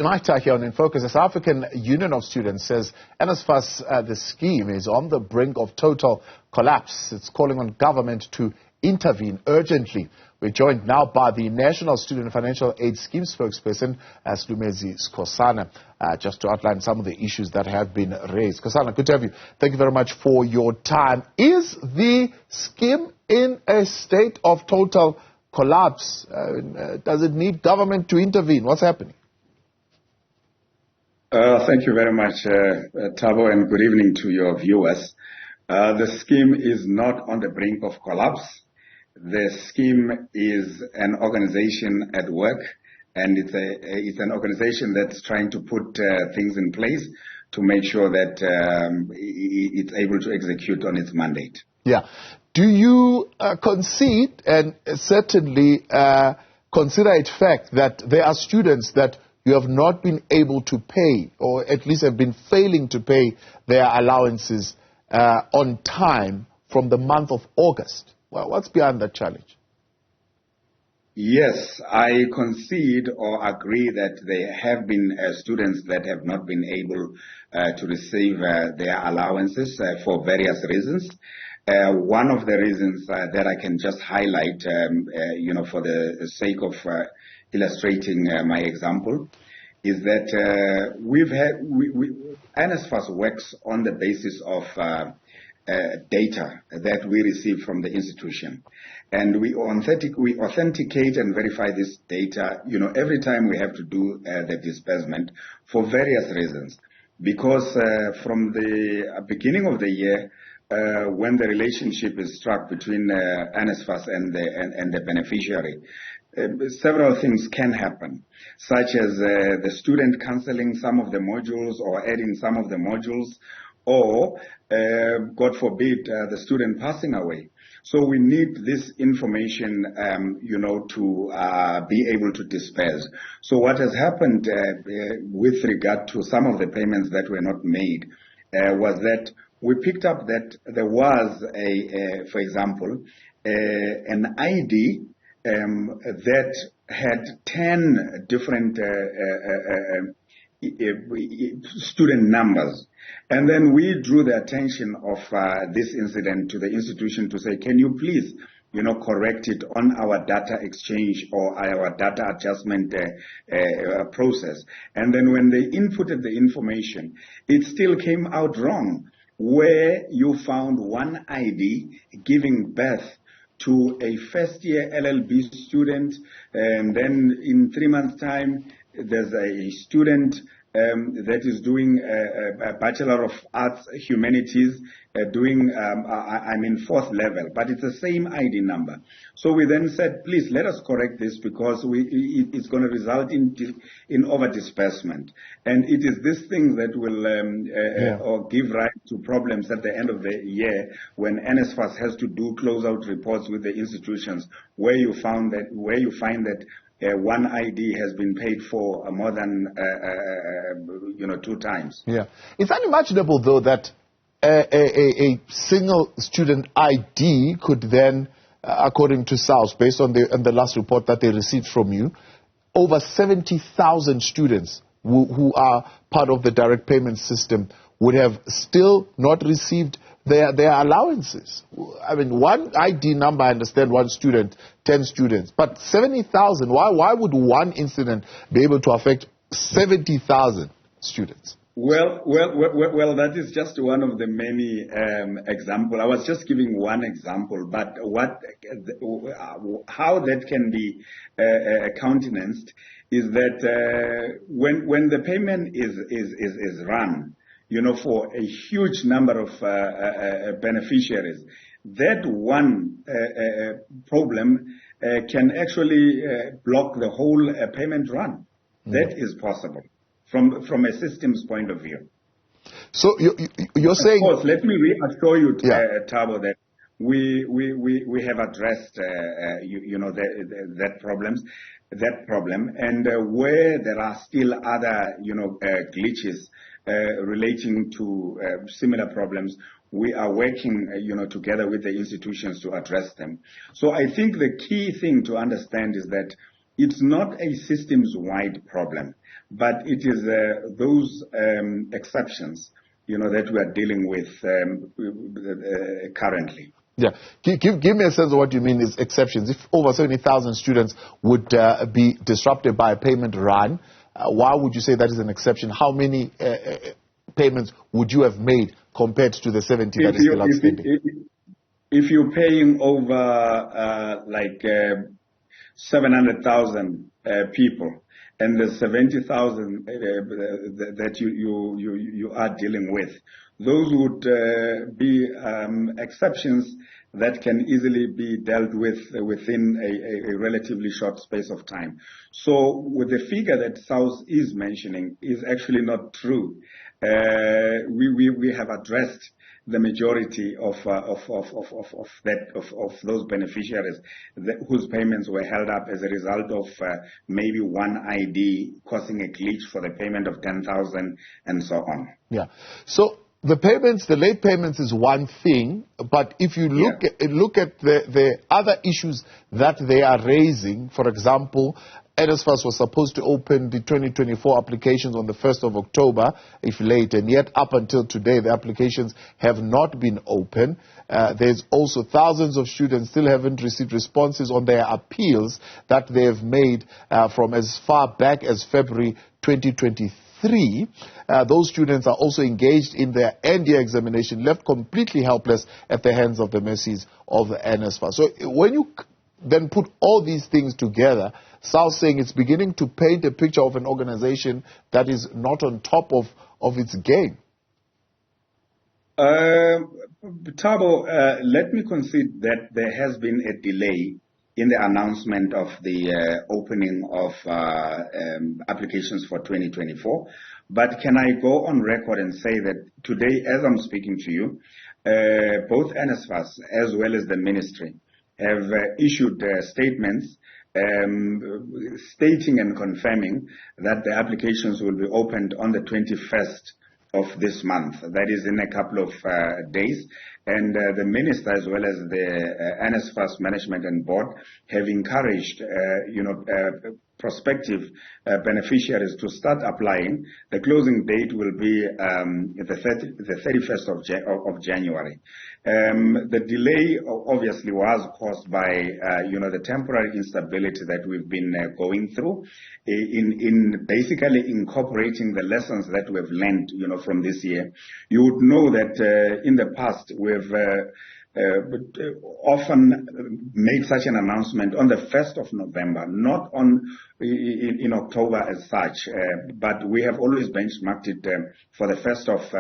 Tonight here on In Focus, the South African Union of Students says NSFAS, the scheme, is on the brink of total collapse. It's calling on government to intervene urgently. We're joined now by the National Student Financial Aid Scheme spokesperson, Slumezi Skosana, just to outline some of the issues that have been raised. Skosana, good to have you. Thank you very much for your time. Is the scheme in a state of total collapse? Does it need government to intervene? What's happening? Thank you very much, Thabo, and good evening to your viewers. The scheme is not on the brink of collapse. The scheme is an organization at work, and it's an organization that's trying to put things in place to make sure that it's able to execute on its mandate. Yeah. Do you concede and certainly consider it fact that there are students that you have not been able to pay, or at least have been failing to pay their allowances on time from the month of August? Well, what's behind that challenge? Yes, I concede or agree that there have been students that have not been able to receive their allowances for various reasons. One of the reasons that I can just highlight, for the sake of illustrating my example, is that NSFAS works on the basis of data that we receive from the institution, and we authenticate and verify this data. Every time we have to do the disbursement for various reasons, because from the beginning of the year, when the relationship is struck between NSFAS and the beneficiary, several things can happen, such as the student cancelling some of the modules or adding some of the modules, or, God forbid, the student passing away. So we need this information, to be able to disperse. So what has happened with regard to some of the payments that were not made was that we picked up that there was, for example, an ID that had 10 different student numbers. And then we drew the attention of this incident to the institution to say, can you please, correct it on our data exchange or our data adjustment process. And then when they inputted the information, it still came out wrong, where you found one ID giving birth to a first-year LLB student, and then in 3 months' time, there's a student that is doing a Bachelor of Arts Humanities, doing, fourth level, but it's the same ID number. So we then said, please let us correct this, because it's going to result in over-disbursement. And it is this thing that will or give rise to problems at the end of the year when NSFAS has to do closeout reports with the institutions, where you find that one ID has been paid for more than 2 times. Yeah, it's unimaginable though that a single student ID could then, according to SAUS, based on the last report that they received from you, over 70,000 students who are part of the direct payment system would have still not received their allowances. I mean, one ID number, I understand, one student, 10 students, but 70,000, why would one incident be able to affect 70,000 students? Well, that is just one of the many examples. I was just giving one example, but how that can be countenanced is that when the payment is run, for a huge number of beneficiaries, that one problem can actually block the whole payment run. That is possible from a systems point of view. So you're saying... Of course, let me reassure you, Thabo, that we have addressed that problem, and where there are still other glitches relating to similar problems, we are working together with the institutions to address them. So I think the key thing to understand is that it's not a systems-wide problem, but it is those exceptions, that we are dealing with currently. Yeah. Give me a sense of what you mean is exceptions. If over 70,000 students would be disrupted by a payment run, why would you say that is an exception? How many payments would you have made compared to the 70 that is still outstanding? If you're paying over 700,000 people, and the 70,000 that you are dealing with, those would be exceptions that can easily be dealt with within a relatively short space of time. So with the figure that South is mentioning is actually not true. We have addressed the majority of those beneficiaries whose payments were held up as a result of maybe one ID causing a glitch for the payment of 10,000 and so on. Yeah. So the payments, the late payments is one thing, but if you look at the other issues that they are raising, for example, NSFAS was supposed to open the 2024 applications on the 1st of October, if late, and yet up until today, the applications have not been open. There's also thousands of students still haven't received responses on their appeals that they have made from as far back as February 2023. Those students are also engaged in their end-year examination, left completely helpless at the hands of the mercies of the NSFAS. So when you then put all these things together, South saying it's beginning to paint a picture of an organization that is not on top of its game. Thabo, let me concede that there has been a delay in the announcement of the opening of applications for 2024. But can I go on record and say that today, as I'm speaking to you, both NSFAS as well as the ministry have issued statements stating and confirming that the applications will be opened on the 21st of this month. That is in a couple of days. And the minister, as well as the NSFAS management and board, have encouraged, prospective beneficiaries to start applying. The closing date will be the 31st of January. The delay obviously was caused by, the temporary instability that we've been going through in basically incorporating the lessons that we've learned, from this year. You would know that in the past we've often made such an announcement on the 1st of November, not in October as such, but we have always benchmarked it for the 1st of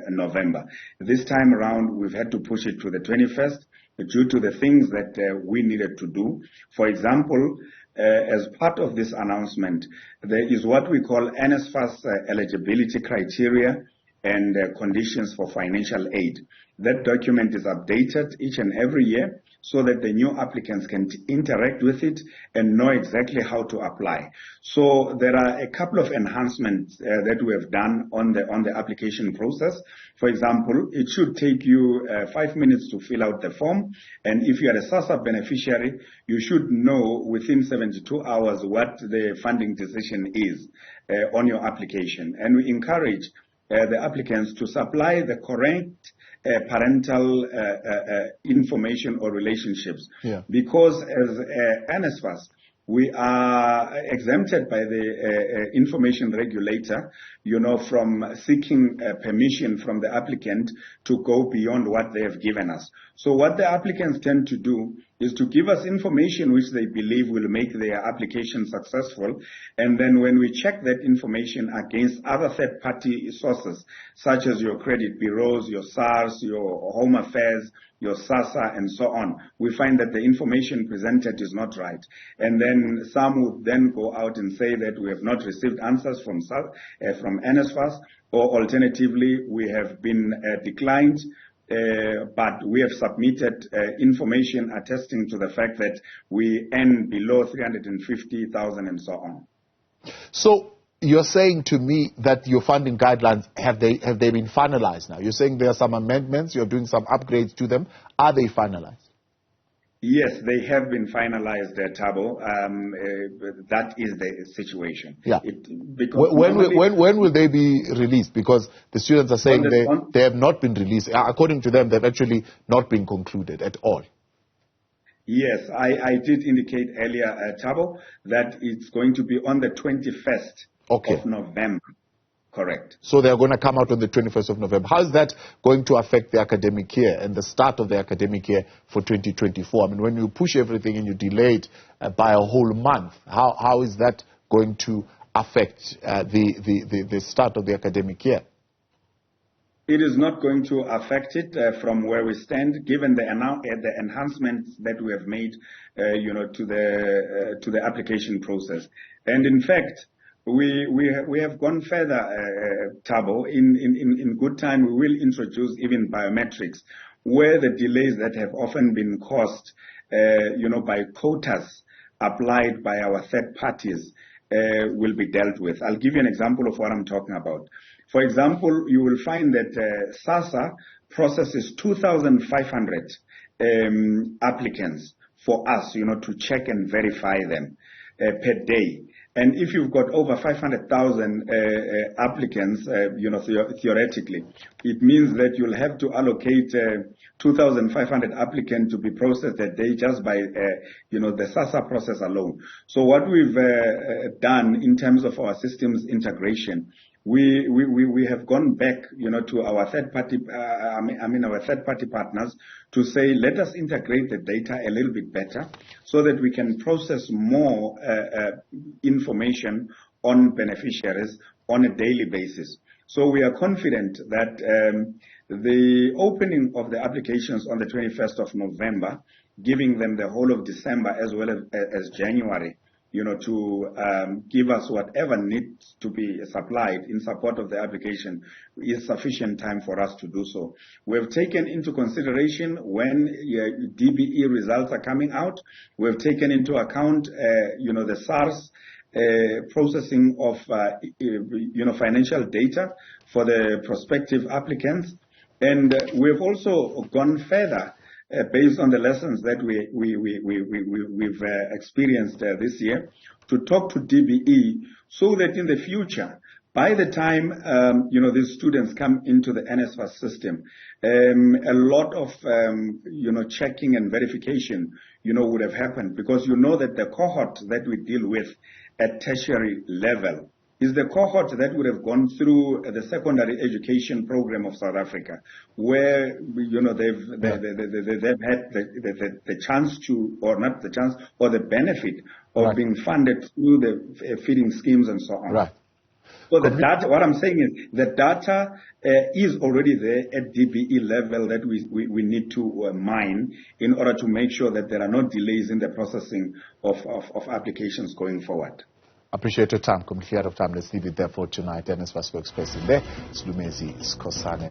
November. This time around, we've had to push it to the 21st due to the things that we needed to do. For example, as part of this announcement, there is what we call NSFAS eligibility criteria and conditions for financial aid. That document is updated each and every year so that the new applicants can interact with it and know exactly how to apply. So there are a couple of enhancements that we have done on the application process. For example, it should take you 5 minutes to fill out the form, and if you are a SASSA beneficiary, you should know within 72 hours what the funding decision is on your application. And we encourage the applicants to supply the correct parental information or relationships. Yeah. Because as NSFAS, we are exempted by the information regulator, from seeking permission from the applicant to go beyond what they have given us. So what the applicants tend to do is to give us information which they believe will make their application successful. And then when we check that information against other third-party sources, such as your credit bureaus, your SARS, your Home Affairs, your SASSA, and so on, we find that the information presented is not right. And then some would then go out and say that we have not received answers from NSFAS, or alternatively, we have been declined, but we have submitted information attesting to the fact that we earn below 350,000 and so on. So you're saying to me that your funding guidelines, have they been finalized now? You're saying there are some amendments, you're doing some upgrades to them. Are they finalized? Yes, they have been finalized, Thabo. That is the situation. Yeah. When will they be released? Because the students are saying they have not been released. According to them, they've actually not been concluded at all. Yes, I did indicate earlier, Thabo, that it's going to be on the 21st of November. Correct. So they are going to come out on the 21st of November. How is that going to affect the academic year and the start of the academic year for 2024? I mean, when you push everything and you delay it by a whole month, how is that going to affect the start of the academic year? It is not going to affect it from where we stand, given the enhancements that we have made, to the application process. And in fact, we have gone further, Thabo. In good time, we will introduce even biometrics, where the delays that have often been caused, by quotas applied by our third parties, will be dealt with. I'll give you an example of what I'm talking about. For example, you will find that SASSA processes 2,500 applicants for us, to check and verify them per day. And if you've got over 500,000 applicants, theoretically, it means that you'll have to allocate 2,500 applicants to be processed a day just by, the SASSA process alone. So what we've done in terms of our systems integration, we have gone back, to our third party, our third party partners to say, let us integrate the data a little bit better so that we can process more information on beneficiaries on a daily basis. So we are confident that the opening of the applications on the 21st of November, giving them the whole of December as well as January, to give us whatever needs to be supplied in support of the application is sufficient time for us to do so. We have taken into consideration when DBE results are coming out. We have taken into account, the SARS processing of, financial data for the prospective applicants. And we have also gone further based on the lessons that we've experienced this year, to talk to DBE so that in the future, by the time these students come into the NSFAS system, a lot of checking and verification would have happened, because that the cohort that we deal with at tertiary level is the cohort that would have gone through the secondary education program of South Africa, where they've had the chance to, or not the chance, or the benefit of being funded through the feeding schemes and so on. Right. So the data, what I'm saying is, the data is already there at DBE level that we need to mine in order to make sure that there are no delays in the processing of applications going forward. Appreciate your time. Completely out of time. Let's leave it there for tonight. NSFAS spokesperson there, Slumezi Skosana.